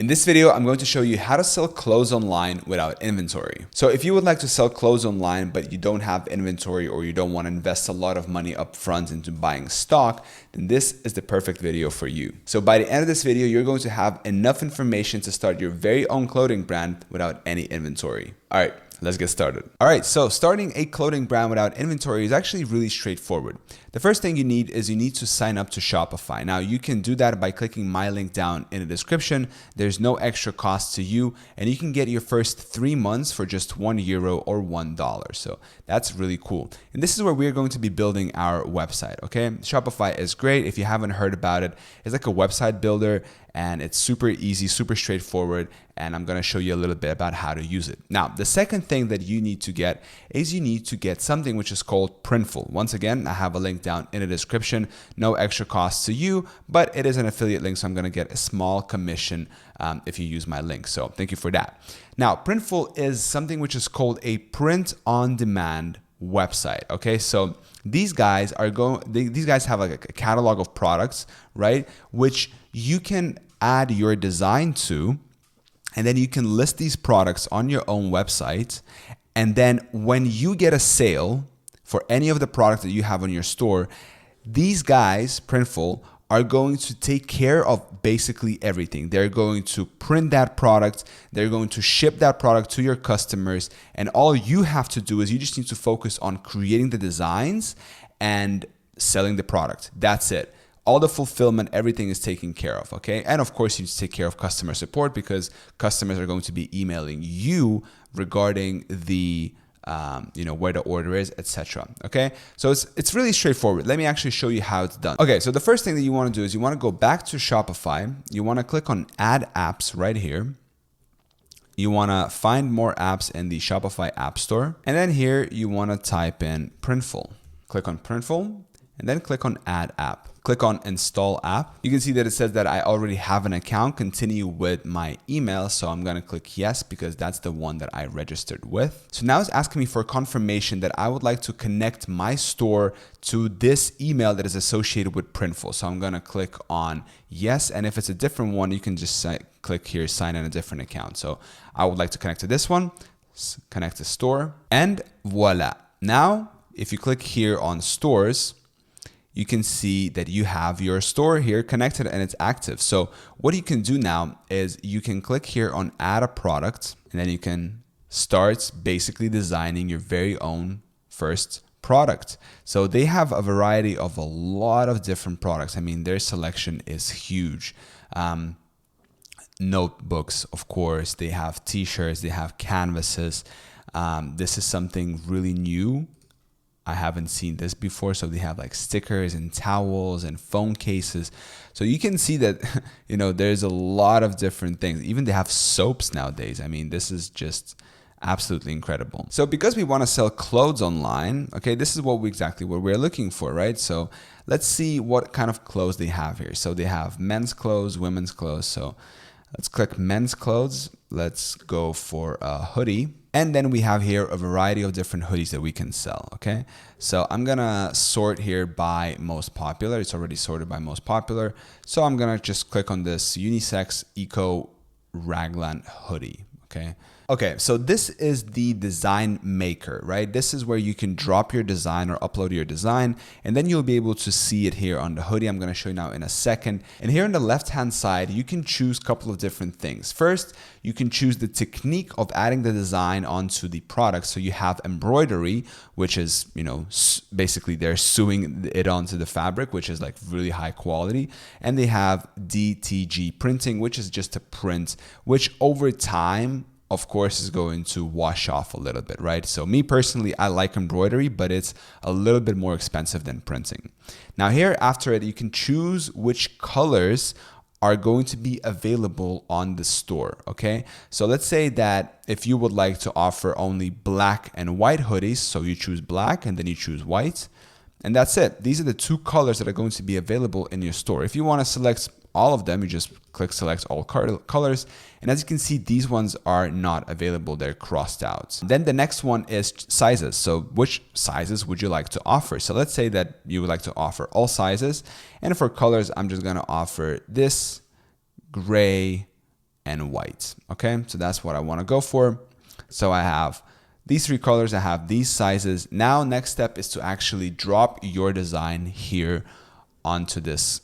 In this video, I'm going to show you how to sell clothes online without inventory. So if you would like to sell clothes online, but you don't have inventory or you don't want to invest a lot of money up front into buying stock, then this is the perfect video for you. So by the end of this video, you're going to have enough information to start your very own clothing brand without any inventory. All right, let's get started. All right, so starting a clothing brand without inventory is actually really straightforward. The first thing you need to sign up to Shopify. Now you can do that by clicking my link down in the description. There's no extra cost to you, and you can get your first 3 months for just €1 or $1. So that's really cool. And this is where we're going to be building our website, okay? Shopify is great. If you haven't heard about it, it's like a website builder and it's super easy, super straightforward. And I'm gonna show you a little bit about how to use it. Now, the second thing that you need to get is you need to get something which is called Printful. Once again, I have a link down in the description. No extra cost to you, but it is an affiliate link, so I'm gonna get a small commission if you use my link. So thank you for that. Now, Printful is something which is called a print-on-demand website. Okay, so these guys have like a catalog of products, right? Which you can add your design to. And then you can list these products on your own website. And then when you get a sale for any of the products that you have on your store, these guys, Printful, are going to take care of basically everything. They're going to print that product. They're going to ship that product to your customers. And all you have to do is you just need to focus on creating the designs and selling the product. That's it. All the fulfillment, everything is taken care of, okay? And of course, you need to take care of customer support because customers are going to be emailing you regarding the, where the order is, etc. Okay, so it's really straightforward. Let me actually show you how it's done. Okay, so the first thing that you want to do is you want to go back to Shopify. You want to click on Add Apps right here. You want to find more apps in the Shopify App Store, and then here you want to type in Printful. Click on Printful, and then click on Add App. Click on Install App. You can see that it says that I already have an account. Continue with my email. So I'm going to click yes because that's the one that I registered with. So now it's asking me for confirmation that I would like to connect my store to this email that is associated with Printful. So I'm going to click on yes. And if it's a different one, you can just click here, sign in a different account. So I would like to connect to this one, connect to store, and voila. Now, if you click here on stores, you can see that you have your store here connected and it's active. So what you can do now is you can click here on add a product, and then you can start basically designing your very own first product. So they have a variety of a lot of different products. I mean, their selection is huge. Notebooks, of course, they have t-shirts, they have canvases. This is something really new. I haven't seen this before. So they have like stickers and towels and phone cases. So you can see that, there's a lot of different things. Even they have soaps nowadays. I mean, this is just absolutely incredible. So because we want to sell clothes online, okay, this is exactly what we're looking for, right? So let's see what kind of clothes they have here. So they have men's clothes, women's clothes. So let's click men's clothes. Let's go for a hoodie. And then we have here a variety of different hoodies that we can sell, okay? So I'm gonna sort here by most popular. It's already sorted by most popular. So I'm gonna just click on this unisex eco raglan hoodie, okay? Okay, so this is the design maker, right? This is where you can drop your design or upload your design, and then you'll be able to see it here on the hoodie. I'm gonna show you now in a second. And here on the left-hand side, you can choose a couple of different things. First, you can choose the technique of adding the design onto the product. So you have embroidery, which is, basically they're sewing it onto the fabric, which is like really high quality. And they have DTG printing, which is just a print, which over time, of course, is going to wash off a little bit, right? So me personally, I like embroidery, but it's a little bit more expensive than printing. Now here after it, you can choose which colors are going to be available on the store, okay? So let's say that if you would like to offer only black and white hoodies, so you choose black and then you choose white, and that's it. These are the two colors that are going to be available in your store. If you want to select all of them, you just click select all colors. And as you can see, these ones are not available. They're crossed out. Then the next one is sizes. So which sizes would you like to offer? So let's say that you would like to offer all sizes. And for colors, I'm just going to offer this gray, and white. Okay, so that's what I want to go for. So I have these 3 colors, I have these sizes. Now, next step is to actually drop your design here onto this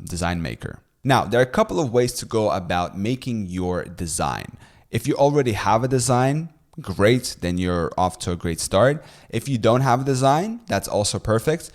design maker. Now, there are a couple of ways to go about making your design. If you already have a design, great, then you're off to a great start. If you don't have a design, that's also perfect.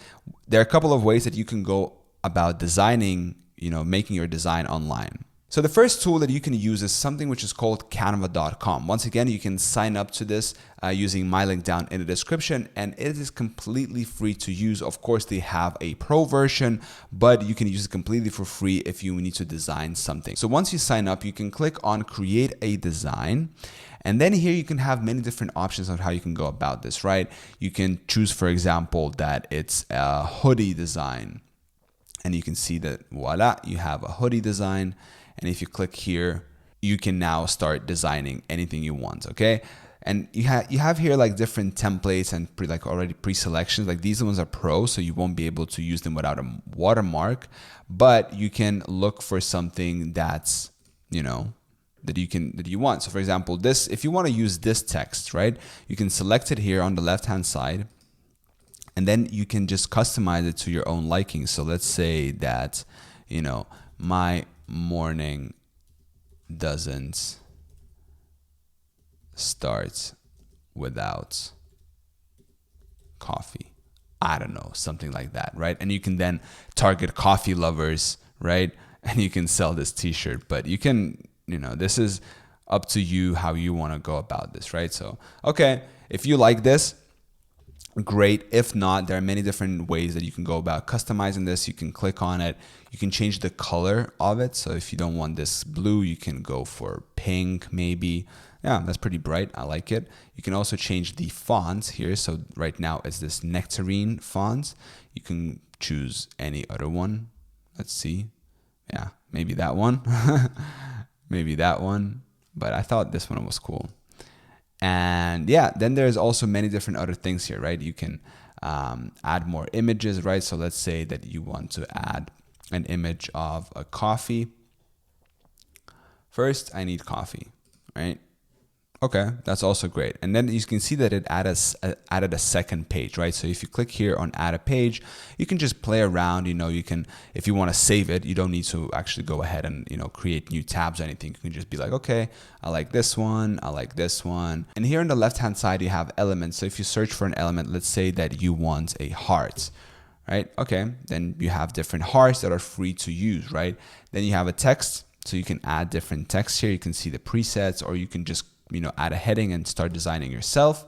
There are a couple of ways that you can go about designing, making your design online. So the first tool that you can use is something which is called Canva.com. Once again, you can sign up to this using my link down in the description, and it is completely free to use. Of course, they have a pro version, but you can use it completely for free if you need to design something. So once you sign up, you can click on create a design. And then here you can have many different options on how you can go about this, right? You can choose, for example, that it's a hoodie design. And you can see that, voila, you have a hoodie design. And if you click here, you can now start designing anything you want, okay? And you have here like different templates and already pre-selections. Like these ones are pro, so you won't be able to use them without a watermark. But you can look for something that's, that you want. So for example, this, if you want to use this text, right? You can select it here on the left-hand side. And then you can just customize it to your own liking. So let's say that, my morning doesn't start without coffee. I don't know, something like that, right? And you can then target coffee lovers, right? And you can sell this t-shirt, but you can, this is up to you how you want to go about this, right? So, okay, if you like this, great. If not, there are many different ways that you can go about customizing this. You can click on it. You can change the color of it. So if you don't want this blue, you can go for pink maybe. Yeah, that's pretty bright. I like it. You can also change the fonts here. So right now it's this nectarine font. You can choose any other one. Let's see. Yeah, maybe that one. Maybe that one. But I thought this one was cool. And yeah, then there's also many different other things here, right? You can add more images, right? So let's say that you want to add an image of a coffee. First, I need coffee, right? Okay, that's also great. And then you can see that it added a second page, right? So if you click here on add a page, you can just play around, you can, if you want to save it, you don't need to actually go ahead and, create new tabs or anything. You can just be like, okay, I like this one, I like this one. And here on the left-hand side, you have elements. So if you search for an element, let's say that you want a heart, right? Okay, then you have different hearts that are free to use, right? Then you have a text. So you can add different text here. You can see the presets, or you can just add a heading and start designing yourself.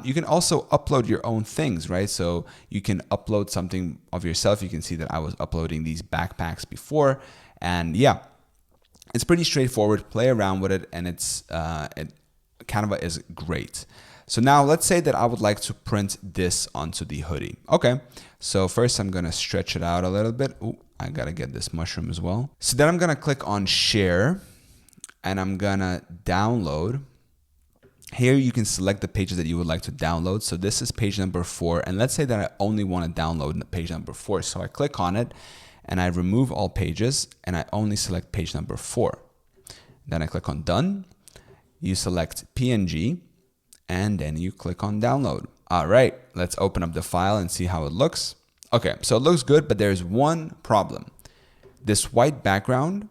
You can also upload your own things, right? So you can upload something of yourself. You can see that I was uploading these backpacks before, and yeah, it's pretty straightforward. Play around with it, and Canva is great. So now let's say that I would like to print this onto the hoodie. Okay, so first I'm gonna stretch it out a little bit. Ooh, I gotta get this mushroom as well. So then I'm gonna click on share, and I'm gonna download. Here you can select the pages that you would like to download. So this is page number 4. And let's say that I only want to download page number 4. So I click on it and I remove all pages and I only select page number 4. Then I click on done. You select PNG and then you click on download. All right, let's open up the file and see how it looks. Okay, so it looks good, but there's one problem. This white background,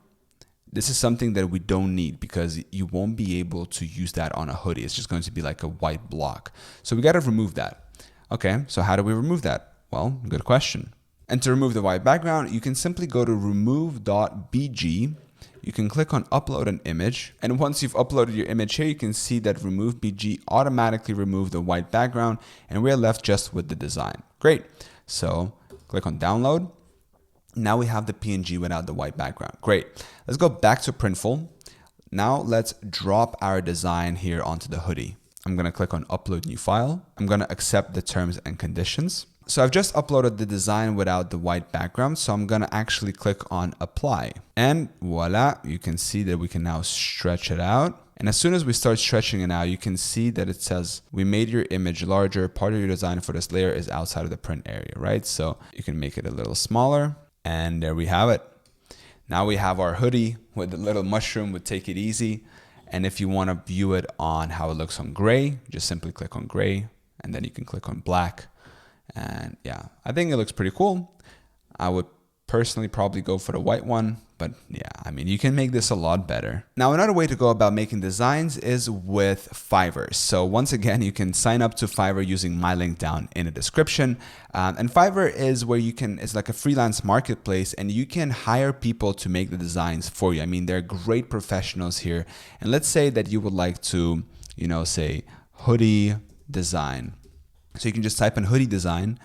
this is something that we don't need because you won't be able to use that on a hoodie. It's just going to be like a white block. So we got to remove that. Okay, so how do we remove that? Well, good question. And to remove the white background, you can simply go to remove.bg. You can click on upload an image. And once you've uploaded your image here, you can see that remove BG automatically removed the white background and we're left just with the design. Great. So click on download. Now we have the PNG without the white background. Great. Let's go back to Printful. Now let's drop our design here onto the hoodie. I'm going to click on upload new file. I'm going to accept the terms and conditions. So I've just uploaded the design without the white background. So I'm going to actually click on apply. And voila, you can see that we can now stretch it out. And as soon as we start stretching it out, you can see that it says, we made your image larger. Part of your design for this layer is outside of the print area, right? So you can make it a little smaller. And there we have it. Now we have our hoodie with the little mushroom with Take It Easy. And if you want to view it on how it looks on gray, just simply click on gray and then you can click on black. And yeah, I think it looks pretty cool. I would personally probably go for the white one, but yeah, I mean, you can make this a lot better. Now, another way to go about making designs is with Fiverr. So once again, you can sign up to Fiverr using my link down in the description. And Fiverr is where it's like a freelance marketplace and you can hire people to make the designs for you. I mean, they're great professionals here. And let's say that you would like to, say hoodie design. So you can just type in hoodie design.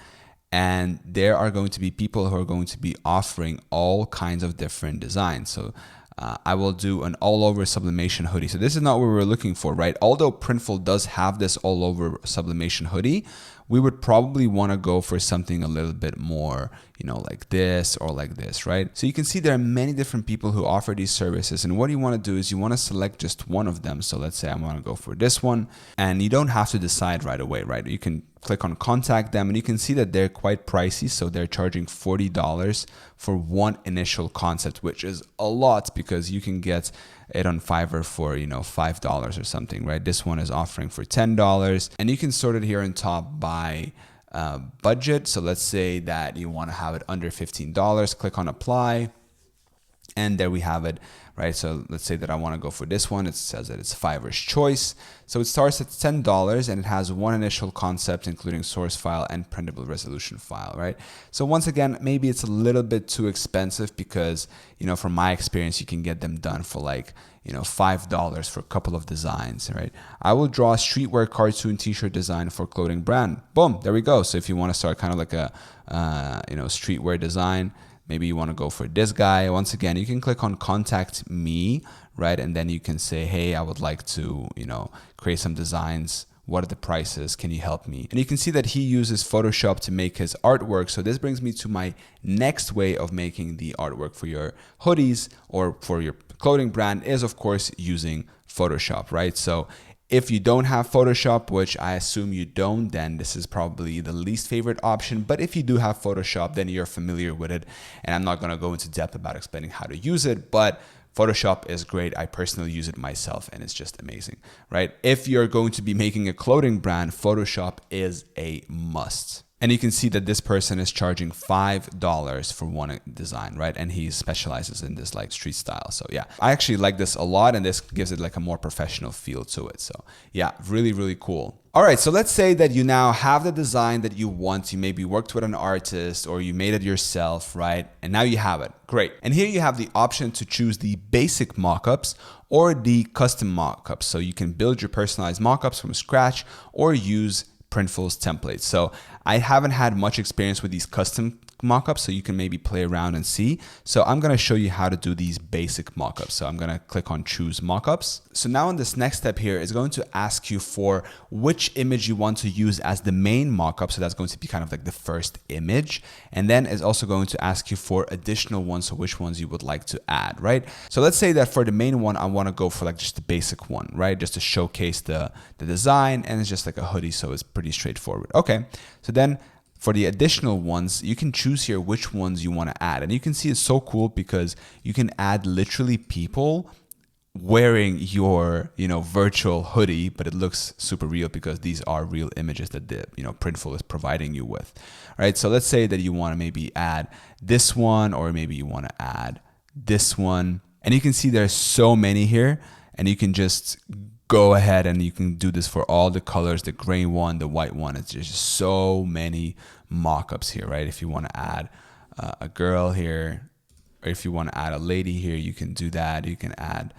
And there are going to be people who are going to be offering all kinds of different designs. So I will do an all over sublimation hoodie. So this is not what we're looking for, right? Although Printful does have this all over sublimation hoodie, we would probably want to go for something a little bit more, like this or like this, right? So you can see there are many different people who offer these services. And what you want to do is you want to select just one of them. So let's say I want to go for this one, and you don't have to decide right away, right? You can click on contact them and you can see that they're quite pricey. So they're charging $40 for one initial concept, which is a lot because you can get it on Fiverr for, $5 or something, right? This one is offering for $10 and you can sort it here on top by budget. So let's say that you want to have it under $15, click on apply. And there we have it, right? So let's say that I want to go for this one. It says that it's Fiverr's choice. So it starts at $10 and it has one initial concept, including source file and printable resolution file, right? So once again, maybe it's a little bit too expensive because, from my experience, you can get them done for like, $5 for a couple of designs, right? I will draw a streetwear cartoon t-shirt design for clothing brand. Boom, there we go. So if you want to start kind of like a, streetwear design, maybe you want to go for this guy. Once again, you can click on contact me, right? And then you can say, hey, I would like to, create some designs. What are the prices? Can you help me? And you can see that he uses Photoshop to make his artwork. So this brings me to my next way of making the artwork for your hoodies or for your clothing brand is, of course, using Photoshop, right? So if you don't have Photoshop, which I assume you don't, then this is probably the least favorite option. But if you do have Photoshop, then you're familiar with it. And I'm not going to go into depth about explaining how to use it, but Photoshop is great. I personally use it myself and it's just amazing, right? If you're going to be making a clothing brand, Photoshop is a must. And you can see that this person is charging $5 for one design, right? And he specializes in this like street style. So yeah, I actually like this a lot and this gives it like a more professional feel to it. So yeah, really, really cool. All right, so let's say that you now have the design that you want. You maybe worked with an artist or you made it yourself, right? And now you have it. Great. And here you have the option to choose the basic mockups or the custom mockups. So you can build your personalized mockups from scratch or use Printful's templates. So I haven't had much experience with these custom mockups, so you can maybe play around and see. So I'm going to show you how to do these basic mockups. So I'm going to click on choose mockups. So now in this next step here is going to ask you for which image you want to use as the main mockup. So that's going to be kind of like the first image. And then it's also going to ask you for additional ones. So which ones you would like to add, right? So let's say that for the main one, I want to go for like just the basic one, right? Just to showcase the design, and it's just like a hoodie. So it's pretty straightforward. Okay. So then for the additional ones, you can choose here which ones you want to add. And you can see it's so cool because you can add literally people wearing your, virtual hoodie, but it looks super real because these are real images that the, Printful is providing you with. All right. So let's say that you want to maybe add this one, or maybe you want to add this one. And you can see there's so many here, and you can just go ahead and you can do this for all the colors, the gray one, the white one. It's just so many mockups here, right? If you want to add a girl here, or if you want to add a lady here, you can do that. You can add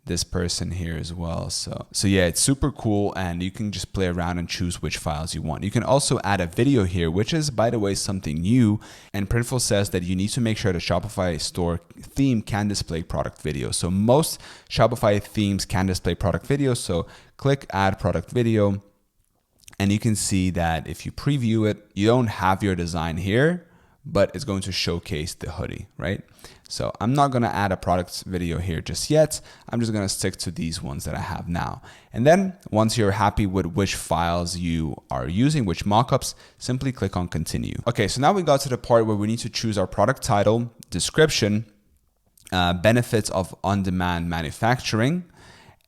this person here as well. So yeah, it's super cool, and you can just play around and choose which files you want. You can also add a video here, which is, by the way, something new. And Printful says that you need to make sure the Shopify store theme can display product video. So most Shopify themes can display product video. So click add product video, and you can see that if you preview it, you don't have your design here, but it's going to showcase the hoodie, right? So I'm not going to add a product video here just yet. I'm just going to stick to these ones that I have now. And then once you're happy with which files you are using, which mockups, simply click on continue. Okay, so now we got to the part where we need to choose our product title, description, benefits of on-demand manufacturing,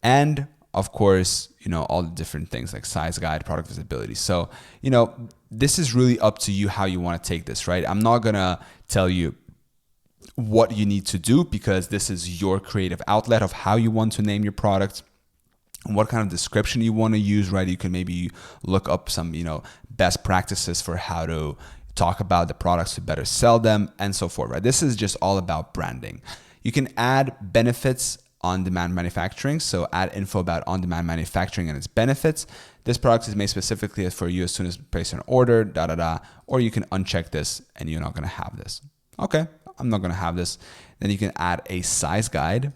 and of course, all the different things like size guide, product visibility. So, this is really up to you how you want to take this, right? I'm not going to tell you what you need to do because this is your creative outlet of how you want to name your product, what kind of description you want to use, right? You can maybe look up some, best practices for how to talk about the products to better sell them and so forth, right? This is just all about branding. You can add benefits on-demand manufacturing. So add info about on-demand manufacturing and its benefits. This product is made specifically for you as soon as you place an order, or you can uncheck this and you're not going to have this. Okay, I'm not going to have this. Then you can add a size guide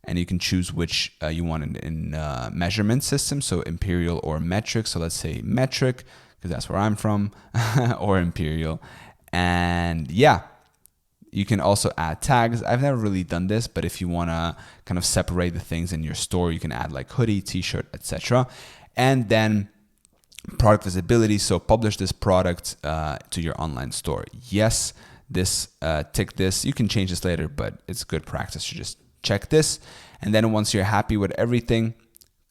and you can choose which you want in measurement system. So imperial or metric. So let's say metric because that's where I'm from or imperial. And yeah, you can also add tags. I've never really done this, but if you want to kind of separate the things in your store, you can add like hoodie, t-shirt, etc. And then product visibility. So publish this product to your online store. Yes, tick this. You can change this later, but it's good practice to just check this. And then once you're happy with everything,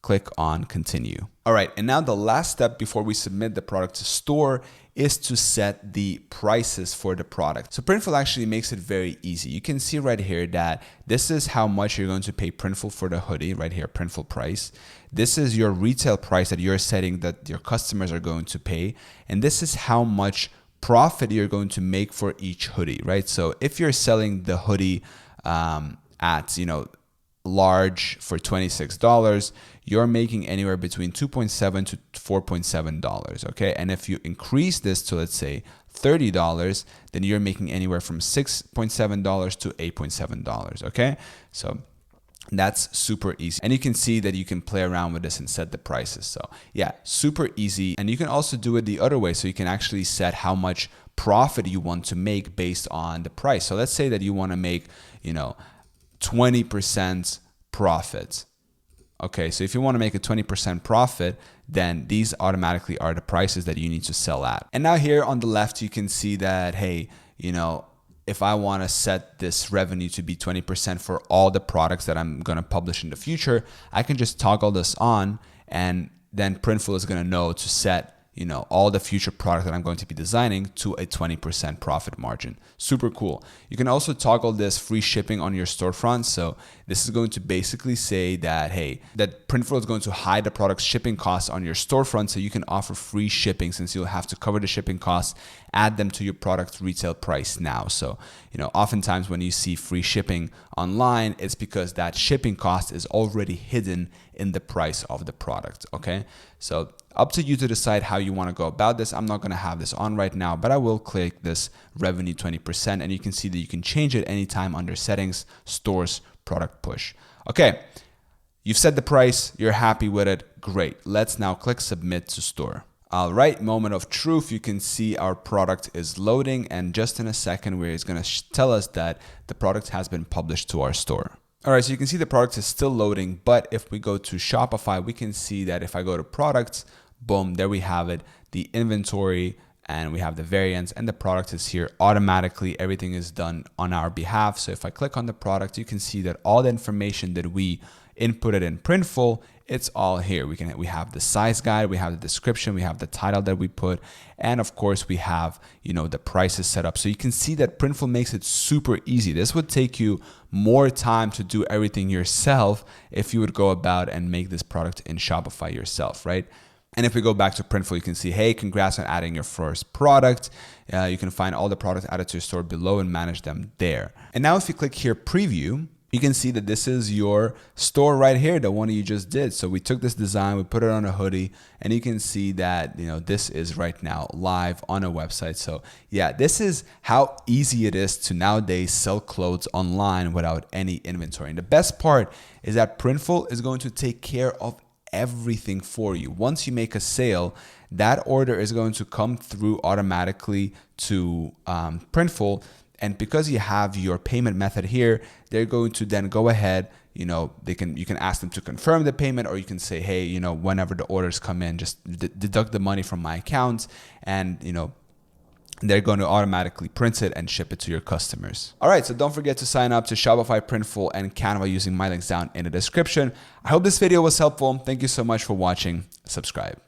click on continue. All right, and now the last step before we submit the product to store is to set the prices for the product. So Printful actually makes it very easy. You can see right here that this is how much you're going to pay Printful for the hoodie, right here, Printful price. This is your retail price that you're setting that your customers are going to pay. And this is how much profit you're going to make for each hoodie, right? So if you're selling the hoodie at, large for $26, you're making anywhere between $2.7 to $4.7, okay? And if you increase this to, let's say, $30, then you're making anywhere from $6.7 to $8.7, okay? So that's super easy. And you can see that you can play around with this and set the prices. So yeah, super easy. And you can also do it the other way. So you can actually set how much profit you want to make based on the price. So let's say that you want to make, 20% profit. Okay, so if you want to make a 20% profit, then these automatically are the prices that you need to sell at. And now here on the left, you can see that, hey, if I want to set this revenue to be 20% for all the products that I'm going to publish in the future, I can just toggle this on, and then Printful is going to know to set all the future product that I'm going to be designing to a 20% profit margin. Super cool. You can also toggle this free shipping on your storefront. So this is going to basically say that, hey, that Printful is going to hide the product's shipping costs on your storefront. So you can offer free shipping since you'll have to cover the shipping costs, add them to your product's retail price now. So, oftentimes when you see free shipping online, it's because that shipping cost is already hidden in the price of the product. Okay. So up to you to decide how you want to go about this. I'm not going to have this on right now, but I will click this revenue 20%, and you can see that you can change it anytime under settings, stores, product push. Okay, you've set the price, you're happy with it, great. Let's now click submit to store. All right, moment of truth. You can see our product is loading, and just in a second, where it's going to tell us that the product has been published to our store. All right, so you can see the product is still loading, but if we go to Shopify, we can see that if I go to products, boom, there we have it, the inventory, and we have the variants, and the product is here automatically. Everything is done on our behalf. So if I click on the product, you can see that all the information that we inputted in Printful, it's all here. We have the size guide, we have the description, we have the title that we put, and of course we have, the prices set up. So you can see that Printful makes it super easy. This would take you more time to do everything yourself if you would go about and make this product in Shopify yourself, right? And if we go back to Printful, you can see, hey, congrats on adding your first product. You can find all the products added to your store below and manage them there. And now if you click here, preview, you can see that this is your store right here, the one you just did. So we took this design, we put it on a hoodie, and you can see that, this is right now live on a website. So yeah, this is how easy it is to nowadays sell clothes online without any inventory. And the best part is that Printful is going to take care of everything for you. Once you make a sale, that order is going to come through automatically to Printful. And because you have your payment method here, they're going to then go ahead, you can ask them to confirm the payment, or you can say, hey, whenever the orders come in, just deduct the money from my account, and they're going to automatically print it and ship it to your customers. All right, so don't forget to sign up to Shopify Printful and Canva using my links down in the description. I hope this video was helpful. Thank you so much for watching. Subscribe.